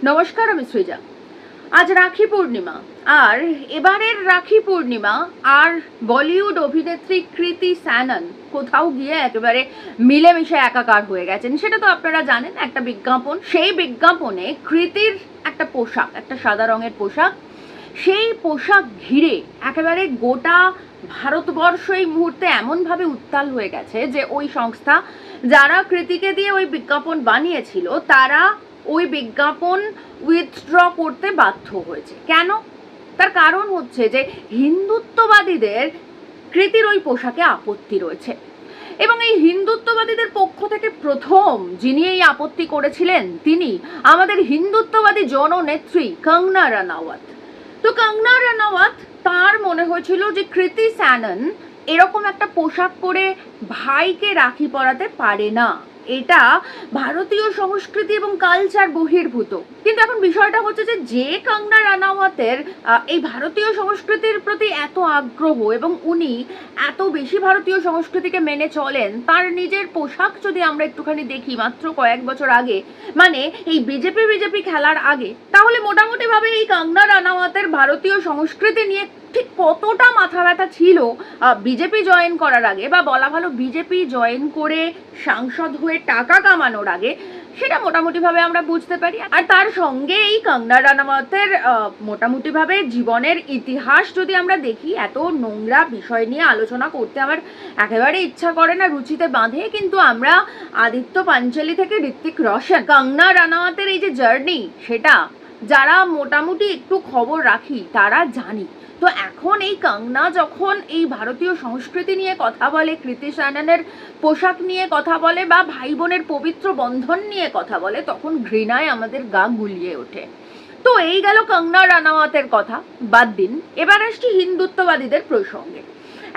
নমস্কার, আমি সৃজা। আজ রাখি পূর্ণিমা, আর এবারের রাখি পূর্ণিমা আর বলিউড অভিনেত্রী কৃতি স্যানন কোথাও গিয়ে একেবারে মিলেমিশে একাকার হয়ে গেছেন। সেটা তো আপনারা জানেন, একটা বিজ্ঞাপন, সেই বিজ্ঞাপনে কৃতির একটা পোশাক, একটা সাদা রঙের পোশাক, সেই পোশাক ঘিরে একেবারে গোটা ভারতবর্ষ এই মুহূর্তে এমনভাবে উত্তাল হয়ে গেছে যে ওই সংস্থা যারা কৃতিকে দিয়ে ওই বিজ্ঞাপন বানিয়েছিল তারা ওই বিজ্ঞাপন উইথড্র করতে বাধ্য হয়েছে। কেন? তার কারণ হচ্ছে যে হিন্দুত্ববাদীদের কৃতির ওই পোশাকে আপত্তি রয়েছে, এবং এই হিন্দুত্ববাদীদের পক্ষ থেকে প্রথম যিনি এই আপত্তি করেছিলেন তিনি আমাদের হিন্দুত্ববাদী জননেত্রী কঙ্গনা রানাওয়াত। তো কঙ্গনা রানাওয়াত, তার মনে হয়েছিল যে কৃতি স্যানন এরকম একটা পোশাক পরে ভাইকে রাখি পরাতে পারে না, এটা ভারতীয় সংস্কৃতি এবং কালচার বহির্ভূত। কিন্তু এখন বিষয়টা হচ্ছে যে কঙ্গনা রানাওয়াতের এই ভারতীয় সংস্কৃতির প্রতি এত আগ্রহ এবং উনি এত বেশি ভারতীয় সংস্কৃতিকে মেনে চলেন, তার নিজের পোশাক যদি আমরা একটুখানি দেখি মাত্র কয়েক বছর আগে, মানে এই বিজেপি খেলার আগে, তাহলে মোটামুটিভাবে এই কঙ্গনা রানাওয়াতের ভারতীয় সংস্কৃতি নিয়ে ঠিক কতটা মাথা ব্যথা ছিল বিজেপি জয়েন করার আগে, বা বলা ভালো বিজেপি জয়েন করে সাংসদ হয়ে টাকা কামানোর আগে, সেটা মোটামুটিভাবে আমরা বুঝতে পারি। আর তার সঙ্গে এই কঙ্গনা রানাওয়াতের মোটামুটিভাবে জীবনের ইতিহাস যদি আমরা দেখি, এত নোংরা বিষয় নিয়ে আলোচনা করতে আমার একেবারে ইচ্ছা করে না, রুচিতে বাঁধে। কিন্তু আমরা আদিত্য পাঞ্চলি থেকে ঋত্বিক রোশন, কঙ্গনা রানাওয়াতের এই যে জার্নি, সেটা যারা মোটামুটি একটু খবর রাখি তারা জানি। তো এখন এই কঙ্গনা যখন এই ভারতীয় সংস্কৃতি নিয়ে কথা বলে, কৃতি স্যাননের পোশাক নিয়ে কথা বলে, বা ভাই বোনের পবিত্র বন্ধন নিয়ে কথা বলে, তখন ঘৃণায় আমাদের গা গুলিয়ে ওঠে। তো এই গেল কঙ্গনা রানাওয়াতের কথা, বাদ দিন। এবার আসছি হিন্দুত্ববাদীদের প্রসঙ্গে।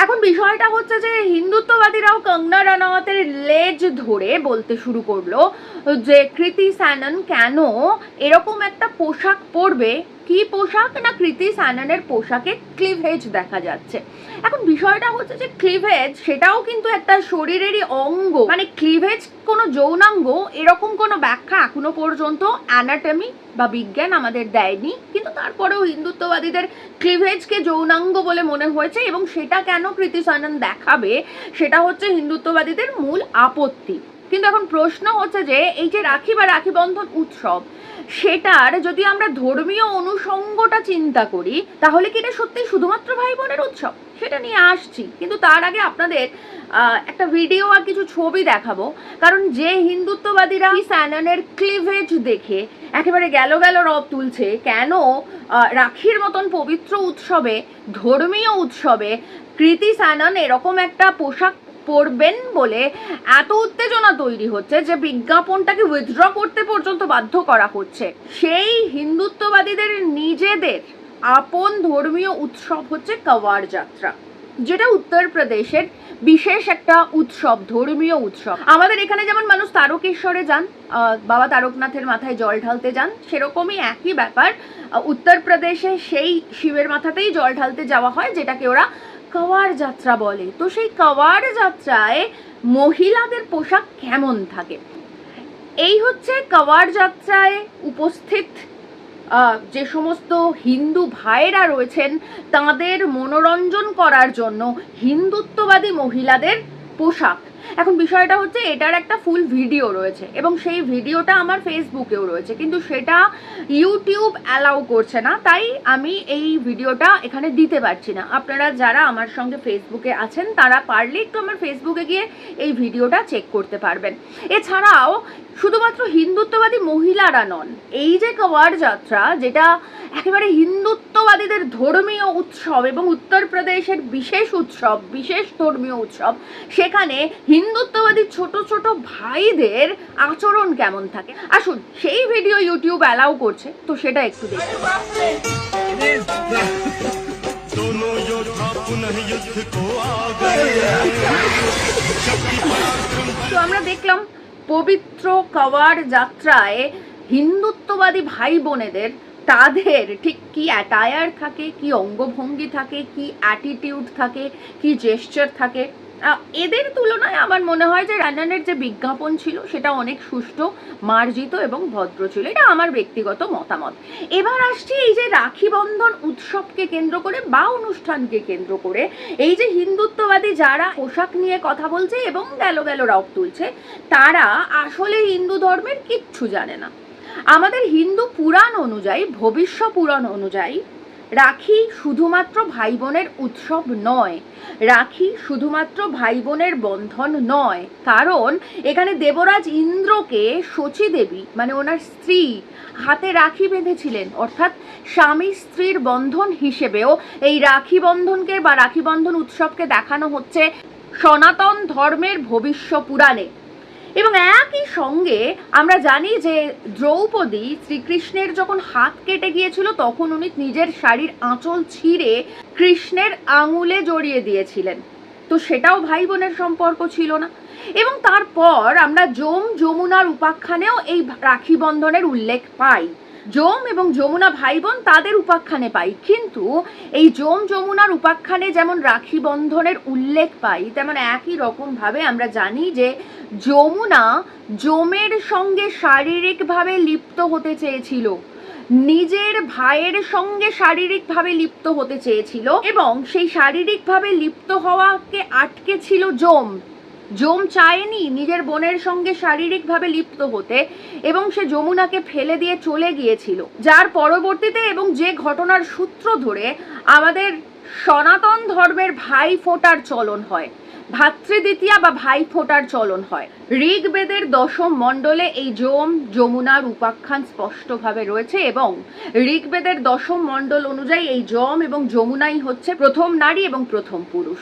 এখন বিষয়টা হচ্ছে যে হিন্দুত্ববাদীরাও কঙ্গনা রানাওয়াতের লেজ ধরে বলতে শুরু করলো যে কৃতি স্যানন কেন এরকম একটা পোশাক পরবে। কি পোশাক? না, কৃতি স্যাননের পোশাকে ক্লিভেজ দেখা যাচ্ছে। এখন বিষয়টা হচ্ছে যে ক্লিভেজ সেটাও কিন্তু একটা শরীরেরই অঙ্গ, মানে ক্লিভেজ কোনো যৌনাঙ্গ, এরকম কোনো ব্যাখ্যা এখনো পর্যন্ত অ্যানাটমি বা বিজ্ঞান আমাদের দেয়নি। কিন্তু তারপরেও হিন্দুত্ববাদীদের ক্লিভেজকে যৌনাঙ্গ বলে মনে হয়েছে, এবং সেটা কেন কৃতি স্যানন দেখাবে সেটা হচ্ছে হিন্দুত্ববাদীদের মূল আপত্তি। কিন্তু এখন প্রশ্ন হচ্ছে যে এই যে রাখি বা রাখি বন্ধন উৎসব, সেটার যদি আমরা ধর্মীয় অনুষঙ্গটা চিন্তা করি, তাহলে কি এটা সত্যি শুধুমাত্র ভাই বোনের উৎসব? সেটা নিয়ে আসছি, কিন্তু তার আগে আপনাদের একটা ভিডিও আর কিছু ছবি দেখাবো। কারণ যে হিন্দুত্ববাদীরা স্যাননের ক্লিভেজ দেখে একেবারে গেল রব তুলছে, কেন রাখির মতন পবিত্র উৎসবে, ধর্মীয় উৎসবে কৃতি স্যানন এরকম একটা পোশাক পরবেন বলে এত উত্তেজনা তৈরি হচ্ছে যে বিজ্ঞাপনটাকে উইথড্র করতে পর্যন্ত বাধ্য করা হচ্ছে। সেই হিন্দুত্ববাদীদের নিজেদের আপন ধর্মীয় উৎসব হচ্ছে কাওয়াড় যাত্রা, যেটা উত্তরপ্রদেশের বিশেষ একটা উৎসব, ধর্মীয় উৎসব। আমাদের এখানে যেমন মানুষ তারকেশ্বরে যান, বাবা তারকনাথের মাথায় জল ঢালতে যান, সেরকমই একই ব্যাপার উত্তরপ্রদেশে সেই শিবের মাথাতেই জল ঢালতে যাওয়া হয়, যেটাকে ওরা কাওয়াড় যাত্রা বলে। তো সেই কাওয়াড় যাত্রায় মহিলাদের পোশাক কেমন থাকে? এই হচ্ছে কাওয়াড় যাত্রায় উপস্থিত যে সমস্ত হিন্দু ভাইয়েরা রয়েছেন, তাদের মনোরঞ্জন করার জন্য হিন্দুত্ববাদী মহিলাদের পোশাক। এখন বিষয়টা হচ্ছে এটার একটা ফুল ভিডিও রয়েছে, এবং সেই ভিডিওটা আমার ফেসবুকেও রয়েছে, কিন্তু সেটা ইউটিউব অ্যালাউ করছে না, তাই আমি এই ভিডিওটা এখানে দিতে পারছি না। আপনারা যারা আমার সঙ্গে ফেসবুকে আছেন তারা পারলে একটু আমার ফেসবুকে গিয়ে এই ভিডিওটা চেক করতে পারবেন। এছাড়াও শুধুমাত্র হিন্দুত্ববাদী মহিলারা নন, এই যে কাওয়াড় যাত্রা, যেটা একেবারে হিন্দুত্ববাদীদের ধর্মীয় উৎসব এবং উত্তরপ্রদেশের বিশেষ উৎসব, বিশেষ ধর্মীয় উৎসব, সেখানে হিন্দুত্ববাদী ছোট ছোট ভাইদের আচরণ কেমন থাকে। আসুন, সেই ভিডিও ইউটিউব অ্যালাউ করছে, তো সেটা একটু দেখুন। তো আমরা দেখলাম পবিত্র কাওয়াড় যাত্রায় হিন্দুত্ববাদী ভাই বোনেদের তাদের ঠিক কি অ্যাটায়ার থাকে, কি অঙ্গভঙ্গি থাকে, কি অ্যাটিটিউড থাকে, কি জেস্চার থাকে, এদের তুলনায় আমার মনে হয় যে রান্নানের যে বিজ্ঞাপন ছিল সেটা অনেক সুষ্ঠু, মার্জিত এবং ভদ্র ছিল। এটা আমার ব্যক্তিগত মতামত। এবার আসছি এই যে রাখি বন্ধন উৎসবকে কেন্দ্র করে বা অনুষ্ঠানকে কেন্দ্র করে এই যে হিন্দুত্ববাদী যারা পোশাক নিয়ে কথা বলছে এবং গেল রব তুলছে, তারা আসলে হিন্দু ধর্মের কিচ্ছু জানে না। আমাদের হিন্দু পুরাণ অনুযায়ী, ভবিষ্য পুরাণ অনুযায়ী রাখি শুধুমাত্র ভাই বোনের উৎসব নয়, রাখি শুধুমাত্র ভাই বোনের বন্ধন নয়, কারণ এখানে দেবরাজ ইন্দ্রকে শচী দেবী মানে ওনার স্ত্রী হাতে রাখি বেঁধেছিলেন, অর্থাৎ স্বামী স্ত্রীর বন্ধন হিসেবেও এই রাখি বন্ধনকে বা রাখি বন্ধন উৎসবকে দেখানো হচ্ছে সনাতন ধর্মের ভবিষ্য পুরাণে। এবং একই সঙ্গে আমরা জানি যে দ্রৌপদী শ্রীকৃষ্ণের যখন হাত কেটে গিয়েছিল তখন উনি নিজের শাড়ির আঁচল ছিঁড়ে কৃষ্ণের আঙুলে জড়িয়ে দিয়েছিলেন, তো সেটাও ভাই বোনের সম্পর্ক ছিল না। এবং তারপর আমরা যমুনার উপাখ্যানেও এই রাখি বন্ধনের উল্লেখ পাই। যম এবং যমুনা ভাই বোন তাদের উপাখ্যানে পাই, কিন্তু এই যমুনার উপাখ্যানে যেমন রাখি বন্ধনের উল্লেখ পাই, তেমন একই রকম ভাবে আমরা জানি যে যমুনা যমের সঙ্গে শারীরিকভাবে লিপ্ত হতে চেয়েছিল, নিজের ভাইয়ের সঙ্গে শারীরিকভাবে লিপ্ত হতে চেয়েছিল এবং সেই শারীরিকভাবে লিপ্ত হওয়াকে আটকে ছিল যম চায়নি নিজের বোনের সঙ্গে শারীরিকভাবে লিপ্ত হতে এবং সে যমুনাকে ফেলে দিয়ে চলে গিয়েছিল, যার পরবর্তীতে এবং যে ঘটনার সূত্র ধরে আমাদের সনাতন ধর্মের ভাই ফোঁটার চলন হয়, ভাতৃদ্বিতীয়া বা ভাই ফোঁটার চলন হয়। ঋগ্বেদের দশম মণ্ডলে এই যমুনার উপাখ্যান স্পষ্টভাবে রয়েছে এবং ঋগ্বেদের দশম মণ্ডল অনুযায়ী এই যম এবং যমুনাই হচ্ছে প্রথম নারী এবং প্রথম পুরুষ।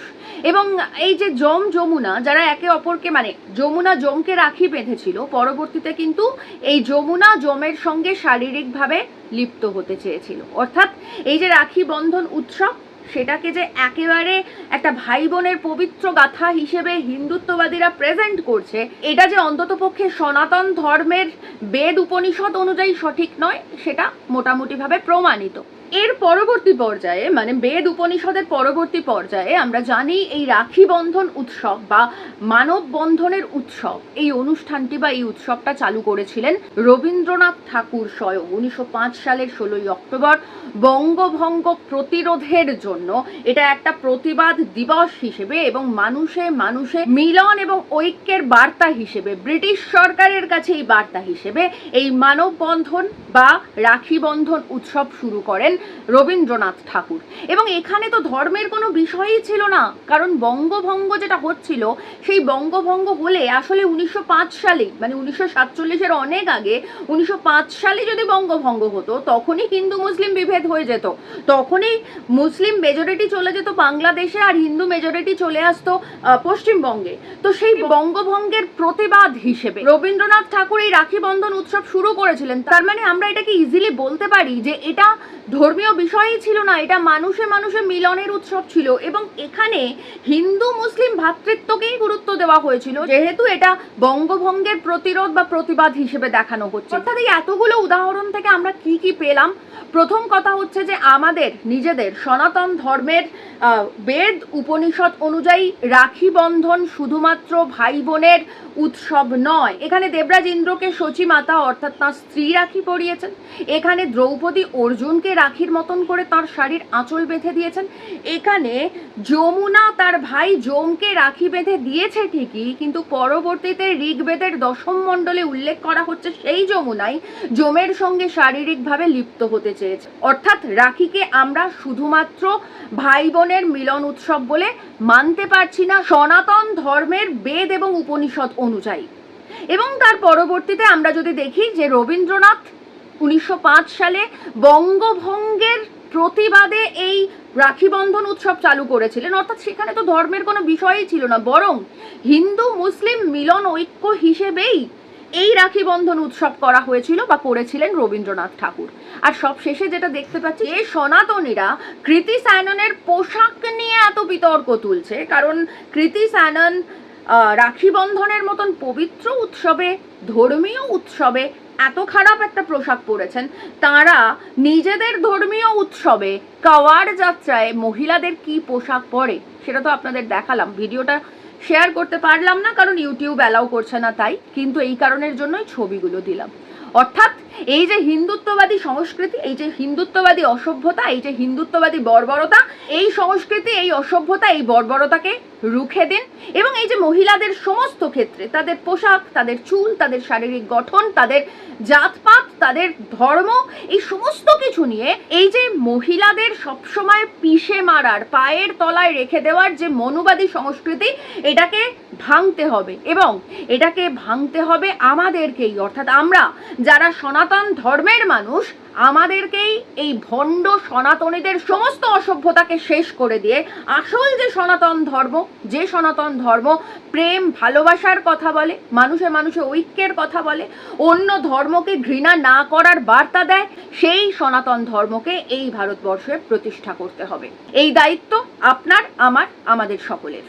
এবং এই যে যমুনা যারা একে অপরকে মানে যমুনা যমকে রাখি বেঁধেছিল, পরবর্তীতে কিন্তু এই যমুনা যমের সঙ্গে শারীরিকভাবে লিপ্ত হতে চেয়েছিল, অর্থাৎ এই যে রাখি বন্ধন উৎসব সেটাকে যে একেবারে একটা ভাই বোনের পবিত্র গাথা হিসেবে হিন্দুত্ববাদীরা প্রেজেন্ট করছে, এটা যে অন্ততপক্ষে সনাতন ধর্মের বেদ উপনিষদ অনুযায়ী সঠিক নয় সেটা মোটামুটিভাবে প্রমাণিত। এর পরবর্তী পর্যায়ে মানে বেদ উপনিষদের পরবর্তী পর্যায়ে আমরা জানি এই রাখি বন্ধন উৎসব বা মানব বন্ধনের উৎসব, এই অনুষ্ঠানটি বা এই উৎসবটা চালু করেছিলেন রবীন্দ্রনাথ ঠাকুর স্বয়ং 1905 সালের 16ই অক্টোবর বঙ্গভঙ্গ প্রতিরোধের জন্য। এটা একটা প্রতিবাদ দিবস হিসেবে এবং মানুষে মিলন এবং ঐক্যের বার্তা হিসেবে, ব্রিটিশ সরকারের কাছে এই বার্তা হিসেবে এই মানববন্ধন বা রাখি বন্ধন উৎসব শুরু করেন রবীন্দ্রনাথ ঠাকুর। এবং এখানে তো ধর্মের কোনো বিষয়ই ছিল না, কারণ বঙ্গভঙ্গ যেটা হচ্ছিল সেই বঙ্গভঙ্গ হলে আসলে 1905 সালে মানে 1947-এর অনেক আগে 1905 সালে যদি বঙ্গভঙ্গ হতো তখনই হিন্দু মুসলিম বিভেদ হয়ে যেত, তখনই মুসলিম মেজরিটি চলে যেত বাংলাদেশে আর হিন্দু মেজরিটি চলে আসতো পশ্চিমবঙ্গে। তো সেই বঙ্গভঙ্গের প্রতিবাদ হিসেবে রবীন্দ্রনাথ ঠাকুর এই রাখি বন্ধন উৎসব শুরু করেছিলেন। তার মানে আমরা এটাকে ইজিলি বলতে পারি যে এটা ধর্মীয় বিষয়ই ছিল না, এটা মানুষে মিলনের উৎসব ছিল এবং এখানে হিন্দু মুসলিম ভ্রাতৃত্বকেই গুরুত্ব দেওয়া হয়েছিল, যেহেতু এটা বঙ্গভঙ্গের প্রতিরোধ বা প্রতিবাদ হিসেবে দেখানো হচ্ছে। অর্থাৎ এই এতগুলো উদাহরণ থেকে আমরা কি পেলাম? প্রথম কথা হচ্ছে যে আমাদের নিজেদের সনাতন ধর্মের বেদ উপনিষদ অনুযায়ী রাখি বন্ধন শুধুমাত্র ভাই বোনের উৎসব নয়। এখানে দেবরাজ ইন্দ্রকে শচী মাতা অর্থাৎ তার স্ত্রী রাখি পরিয়েছেন, এখানে দ্রৌপদী অর্জুনকে রাখির মতন করে তার শাড়ির আঁচল বেঁধে দিয়েছেন, এখানে যমুনা তার ভাই যমকে রাখি বেঁধে দিয়েছে ঠিকই, কিন্তু পরবর্তীতে ঋগ্বেদের দশম মণ্ডলে উল্লেখ করা হচ্ছে সেই যমুনাই যমের সঙ্গে শারীরিকভাবে লিপ্ত হতে চেয়েছে। অর্থাৎ রাখিকে আমরা শুধুমাত্র ভাই বোনের মিলন উৎসব বলে মানতে পারছি না সনাতন ধর্মের বেদ এবং উপনিষদ অনুযায়ী। এবং তার পরবর্তীতে আমরা যদি দেখি যে রবীন্দ্রনাথ 1905 সালে বঙ্গভঙ্গের প্রতিবাদে এই রাখি বন্ধন উৎসব চালু করেছিলেন, অর্থাৎ সেখানে তো ধর্মের কোনো বিষয়ই ছিল না, বরং হিন্দু মুসলিম মিলন ঐক্য হিসেবেই এই রাখি বন্ধন উৎসব করা হয়েছিল বা করেছিলেন রবীন্দ্রনাথ ঠাকুর। আর সব শেষে যেটা দেখতে পাচ্ছি যে সনাতনীরা কৃতি স্যাননের পোশাক নিয়ে এত বিতর্ক তুলছে, কারণ কৃতি স্যানন রাখি বন্ধনের মতন পবিত্র উৎসবে, ধর্মীয় উৎসবে এত খারাপ একটা পোশাক পরেছেন। তারা নিজেদের ধর্মীয় উৎসবে কাওয়াড় যাত্রায় মহিলাদের কি পোশাক পরে সেটা তো আপনাদের দেখালাম, ভিডিওটা শেয়ার করতে পারলাম না, কারণ ইউটিউব অ্যালাউ করছে না তাই, কিন্তু এই কারণের জন্যই ছবিগুলো দিলাম। অর্থাৎ এই যে হিন্দুত্ববাদী সংস্কৃতি, এই যে হিন্দুত্ববাদী অসভ্যতা, এই যে হিন্দুত্ববাদী বর্বরতা, এই সংস্কৃতি, এই অসভ্যতা, এই বর্বরতাকে রুখে দিন। এবং এই যে মহিলাদের সমস্ত ক্ষেত্রে তাদের পোশাক, তাদের চুল, তাদের শারীরিক গঠন, তাদের জাতপাত, তাদের ধর্ম, এই সমস্ত কিছু নিয়ে এই যে মহিলাদের সবসময় পিষে মারার, পায়ের তলায় রেখে দেওয়ার যে মনুবাদী সংস্কৃতি, এটাকে ভাঙতে হবে। এবং এটাকে ভাঙতে হবে আমাদেরকেই, অর্থাৎ আমরা যারা সনাতন ধর্মের মানুষ, আমাদেরকেই এই ভণ্ড সনাতনীদের সমস্ত অসভ্যতাকে শেষ করে দিয়ে আসল যে সনাতন ধর্ম, যে সনাতন ধর্ম প্রেম ভালোবাসার কথা বলে, মানুষে মানুষে ঐক্যের কথা বলে, অন্য ধর্মকে ঘৃণা না করার বার্তা দেয়, সেই সনাতন ধর্মকে এই ভারতবর্ষে প্রতিষ্ঠা করতে হবে। এই দায়িত্ব আপনার, আমার, আমাদের সকলের।